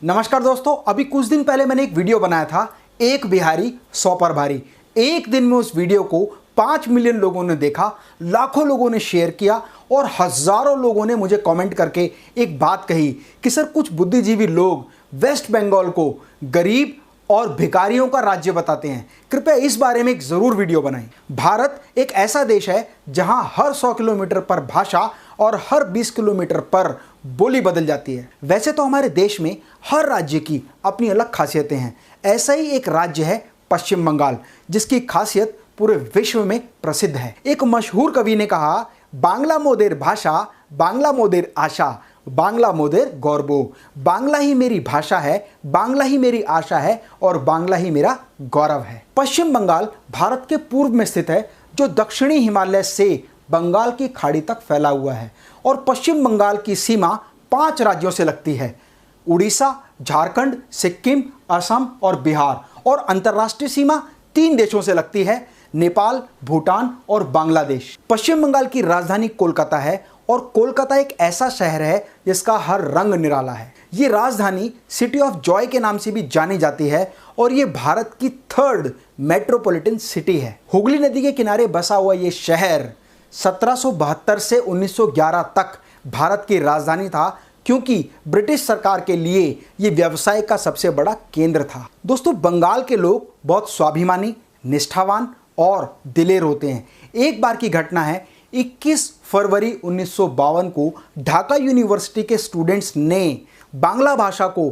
नमस्कार दोस्तों, अभी कुछ दिन पहले मैंने एक वीडियो बनाया था, एक बिहारी 100 पर भारी। एक दिन में उस वीडियो को 5 मिलियन लोगों ने देखा, लाखों लोगों ने शेयर किया और हजारों लोगों ने मुझे कमेंट करके एक बात कही कि सर, कुछ बुद्धिजीवी लोग वेस्ट बंगाल को गरीब और भिखारियों का राज्य बताते हैं। कृपया इस बारे में एक जरूर वीडियो बनाएं। भारत एक ऐसा देश है जहां हर 100 किलोमीटर पर भाषा और हर 20 किलोमीटर पर बोली बदल जाती है। वैसे तो हमारे देश में हर राज्य की अपनी अलग खासियतें हैं। ऐसा ही एक राज्य है पश्चिम बंगाल, जिसकी खासियत पूरे विश्व में प्रसिद्ध है। एक मशहूर कवि ने कहा, बांग्ला मोदेर भाषा, बांग्ला मोदेर आशा, बांग्ला मोदेर गौरबो। बांग्ला ही मेरी भाषा है, बांग्ला ही मेरी आशा है और बांग्ला ही मेरा गौरव है। पश्चिम बंगाल भारत के पूर्व में स्थित है, जो दक्षिणी हिमालय से बंगाल की खाड़ी तक फैला हुआ है और पश्चिम बंगाल की सीमा 5 राज्यों से लगती है, उड़ीसा, झारखंड, सिक्किम, असम और बिहार। और अंतर्राष्ट्रीय सीमा 3 देशों से लगती है, नेपाल, भूटान और बांग्लादेश। पश्चिम बंगाल की राजधानी कोलकाता है और कोलकाता एक ऐसा शहर है जिसका हर रंग निराला है। ये राजधानी सिटी ऑफ जॉय के नाम से भी जानी जाती है और ये भारत की 3rd मेट्रोपॉलिटन सिटी है। हुगली नदी के किनारे बसा हुआ ये शहर 1772 से 1911 तक भारत की राजधानी था, क्योंकि ब्रिटिश सरकार के लिए ये व्यवसाय का सबसे बड़ा केंद्र था। दोस्तों, बंगाल के लोग बहुत स्वाभिमानी, निष्ठावान और दिलेर होते हैं। एक बार की घटना है, 21 फरवरी 1952 को ढाका यूनिवर्सिटी के स्टूडेंट्स ने बांग्ला भाषा को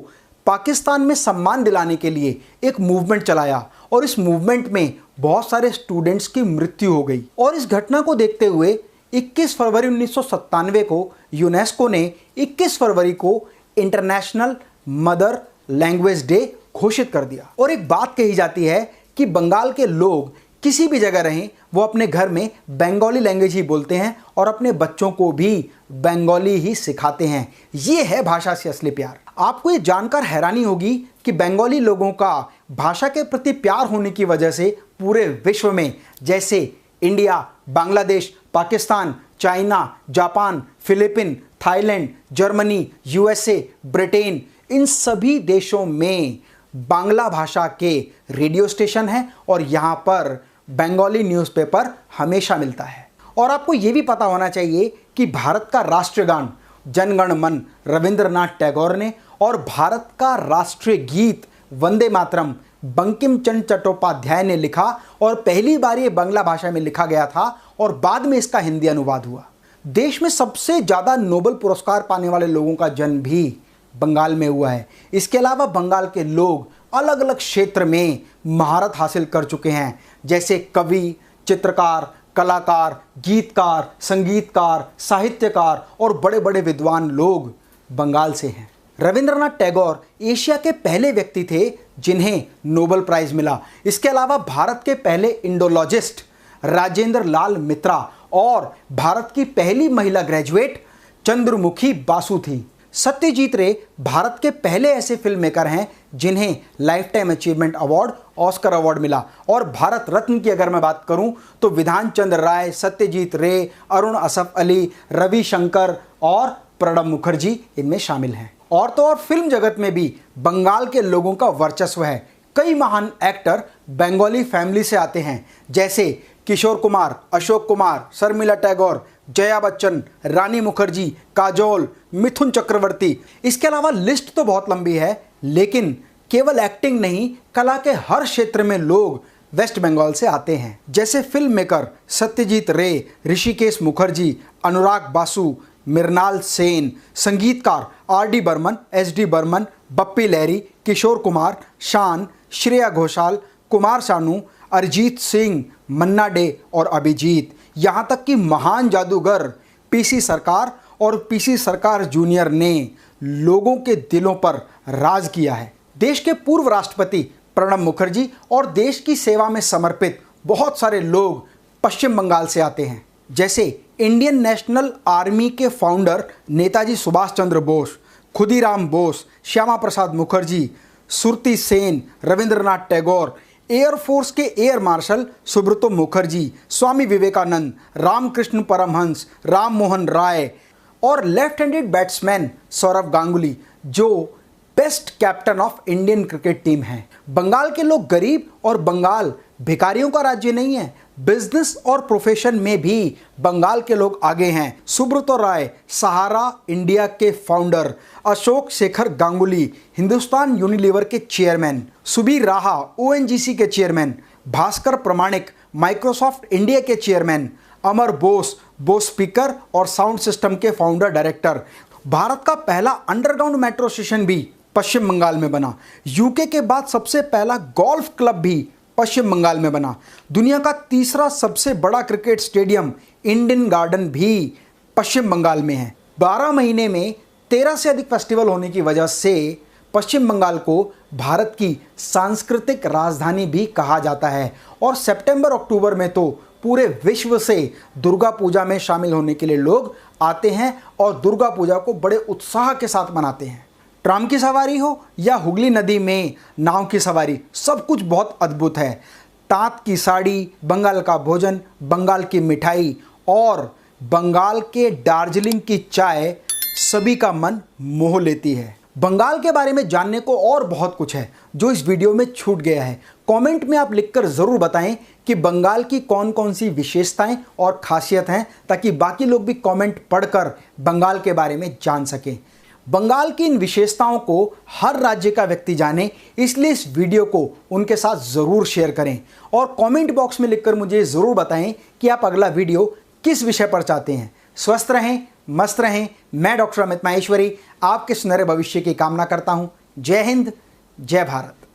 पाकिस्तान में सम्मान दिलाने के लिए एक मूवमेंट चलाया और इस मूवमेंट में बहुत सारे स्टूडेंट्स की मृत्यु हो गई। और इस घटना को देखते हुए 21 फरवरी 1997 को यूनेस्को ने 21 फरवरी को इंटरनेशनल मदर लैंग्वेज डे घोषित कर दिया। और एक बात कही जाती है कि बंगाल के लोग किसी भी जगह रहें, वो अपने घर में बंगाली लैंग्वेज ही बोलते हैं और अपने बच्चों को भी बंगाली ही सिखाते हैं। ये है भाषा से असली प्यार। आपको ये जानकर हैरानी होगी कि बंगाली लोगों का भाषा के प्रति प्यार होने की वजह से पूरे विश्व में, जैसे India, Bangladesh, Pakistan, China, Japan, Philippine, Thailand, Germany, USA, Britain, इन सभी देशों में बांग्ला भाषा के रेडियो स्टेशन हैं और यहाँ पर बंगाली न्यूज़पेपर हमेशा मिलता है। और आपको ये भी पता होना चाहिए कि भारत का राष्ट्रगान जन गण मन रविंद्रनाथ टैगोर ने और भारत का राष्ट्रीय गीत वंदे मातरम बंकिम चंद्र चट्टोपाध्याय ने लिखा और पहली बार ये बांग्ला भाषा में लिखा गया था और बाद में इसका हिंदी अनुवाद हुआ। देश में सबसे ज़्यादा नोबेल पुरस्कार पाने वाले लोगों का जन्म भी बंगाल में हुआ है। इसके अलावा बंगाल के लोग अलग अलग क्षेत्र में महारत हासिल कर चुके हैं, जैसे कवि, चित्रकार, कलाकार, गीतकार, संगीतकार, साहित्यकार और बड़े बड़े विद्वान लोग बंगाल से हैं। रविंद्रनाथ टैगोर एशिया के पहले व्यक्ति थे जिन्हें नोबेल प्राइज मिला। इसके अलावा भारत के पहले इंडोलॉजिस्ट राजेंद्र लाल मित्रा और भारत की पहली महिला ग्रेजुएट चंद्रमुखी बासु थी। सत्यजीत रे भारत के पहले ऐसे फिल्म मेकर हैं जिन्हें life time achievement award, Oscar award मिला। और भारत रत्न की अगर मैं बात करूं तो विधान चंद्र राय, सत्यजीत रे, अरुण असफ अली, रवि शंकर और प्रणब मुखर्जी इनमें शामिल हैं। और तो और फिल्म जगत में भी बंगाल के लोगों का वर्चस्व है। कई महान एक्टर बंगाली फैमिली से आते हैं, जैसे किशोर कुमार, अशोक कुमार, शर्मिला टैगोर, जया बच्चन, रानी मुखर्जी, काजोल, मिथुन चक्रवर्ती। इसके अलावा लिस्ट तो बहुत लंबी है, लेकिन केवल एक्टिंग नहीं, कला के हर क्षेत्र में लोग वेस्ट बंगाल से आते हैं, जैसे फिल्म मेकर सत्यजीत रे, ऋषिकेश मुखर्जी, अनुराग बासु, मृणाल सेन, संगीतकार आर.डी. बर्मन, एस.डी. बर्मन, बप्पी लहरी, किशोर कुमार, शान, श्रेया घोषाल, कुमार सानू, अरिजीत सिंह, मन्ना डे और अभिजीत। यहाँ तक कि महान जादूगर पीसी सरकार और पीसी सरकार जूनियर ने लोगों के दिलों पर राज किया है। देश के पूर्व राष्ट्रपति प्रणब मुखर्जी और देश की सेवा में समर्पित बहुत सारे लोग पश्चिम बंगाल से आते हैं, जैसे इंडियन नेशनल आर्मी के फाउंडर नेताजी सुभाष चंद्र बोस, खुदीराम बोस, श्यामा प्रसाद मुखर्जी, सुरती सेन, रविंद्रनाथ टैगोर, एयरफोर्स के एयर मार्शल सुब्रतो मुखर्जी, स्वामी विवेकानंद, रामकृष्ण परमहंस, राम मोहन राय और left handed batsman Sourav Ganguly, जो best captain of Indian cricket team हैं। बंगाल के लोग गरीब और बंगाल भिखारियों का राज्य नहीं है। बिजनेस और प्रोफेशन में भी बंगाल के लोग आगे हैं। सुब्रतो राय सहारा इंडिया के फाउंडर, अशोक शेखर गांगुली हिंदुस्तान यूनिलीवर के चेयरमैन, सुबीर राहा ओएनजीसी के चेयरमैन, भास्कर प्रमाणिक माइक्रोसॉफ्ट इंडिया के चेयरमैन, अमर बोस स्पीकर और साउंड सिस्टम के फाउंडर डायरेक्टर। भारत का पहला अंडरग्राउंड मेट्रो स्टेशन भी पश्चिम बंगाल में बना। यूके के बाद सबसे पहला गोल्फ क्लब भी पश्चिम बंगाल में बना। दुनिया का तीसरा सबसे बड़ा क्रिकेट स्टेडियम ईडन गार्डन भी पश्चिम बंगाल में है। 12 महीने में 13 से अधिक फेस्टिवल होने की वजह से पश्चिम बंगाल को भारत की सांस्कृतिक राजधानी भी कहा जाता है। और सितंबर अक्टूबर में तो पूरे विश्व से दुर्गा पूजा में शामिल होने के लिए लोग आते हैं और दुर्गा पूजा को बड़े उत्साह के साथ मनाते हैं। ट्राम की सवारी हो या हुगली नदी में नाव की सवारी, सब कुछ बहुत अद्भुत है। ताँत की साड़ी, बंगाल का भोजन, बंगाल की मिठाई और बंगाल के दार्जिलिंग की चाय सभी का मन मोह लेती है। बंगाल के बारे में जानने को और बहुत कुछ है जो इस वीडियो में छूट गया है। कमेंट में आप लिखकर ज़रूर बताएं कि बंगाल की कौन कौन सी विशेषताएं और खासियत हैं, ताकि बाकी लोग भी कमेंट पढ़कर बंगाल के बारे में जान सकें। बंगाल की इन विशेषताओं को हर राज्य का व्यक्ति जाने, इसलिए इस वीडियो को उनके साथ ज़रूर शेयर करें और कमेंट बॉक्स में लिखकर मुझे ज़रूर बताएं कि आप अगला वीडियो किस विषय पर चाहते हैं। स्वस्थ रहें, मस्त रहें। मैं डॉक्टर अमित माहेश्वरी आपके सुनहरे भविष्य की कामना करता हूं। जय हिंद, जय भारत।